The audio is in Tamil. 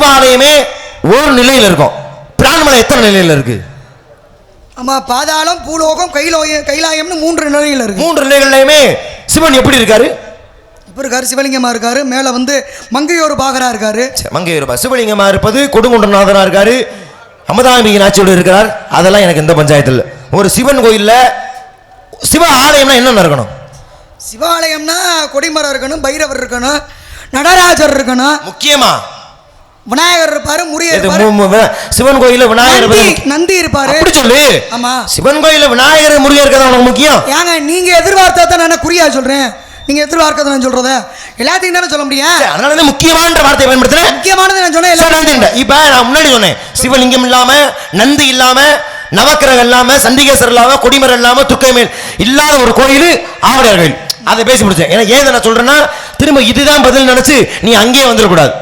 சிவாலயமே ஒரு நிலையில் இருக்கும். பிரான்மலை எத்தனை நிலையில இருக்கு? ஆமா, பாதாளம், பூலோகம், கைலாயம்னு 3 நிலைகள் இருக்கு. 3 நிலைகள்லயுமே சிவன் எப்படி இருக்காரு? இப்ப இருக்காரு, சிவலிங்கமா இருக்காரு. மேல வந்து மங்கையோர் பாகரா இருக்காரு. மங்கையோர் சிவலிங்கமா இருப்பது கொடுங்குன்றநாதனா இருக்காரு, அமதாம்பிகை நாச்சியோடு இருக்கிறார். அதெல்லாம் எனக்கு எந்த பஞ்சாயத்து இல்லை. ஒரு சிவன் கோயில்ல சிவ ஆலயம்னா என்ன இருக்கணும்? சிவாலயம்னா கொடிமரம் இருக்கணும், பைரவர் இருக்கணும், நடராஜர் இருக்கணும், முக்கியமா விநாயகர் இருப்பாரு, முருகர் இருப்பாரு. சிவன் கோயில விநாயகர், நந்தி இருப்பாரு. அப்படி சொல்லு. ஆமா, சிவன் கோயில விநாயகர், முருகர் இருக்கதா உனக்கு முக்கியம்? ஏங்க நீங்க எதிர்பார்த்தா நான் குறியா சொல்றேன், நீங்க எதிர்பார்க்கறத நான் சொல்றத எல்லாத்தையும் தானே சொல்ல முடியும். அதனால முக்கியமான வார்த்தையை பயன்படுத்துறேன். முக்கியமானது நான் சொன்னேன். இப்ப நான் முன்னாடி சொன்னேன், சிவலிங்கம் இல்லாம, நந்தி இல்லாம, நவக்கிரகம் இல்லாம, சண்டிகேசர் இல்லாம, கொடிமரம் இல்லாம, துர்க்கைமேல் இல்லாத ஒரு கோயில் ஆவுடையார் கோயில். அதை பேசி முடிச்சேன். ஏன்னா ஏன் நான் சொல்றேன்னா, திரும்ப இதுதான் பதில் நினைச்சு நீ அங்கேயே வந்துடக்கூடாது.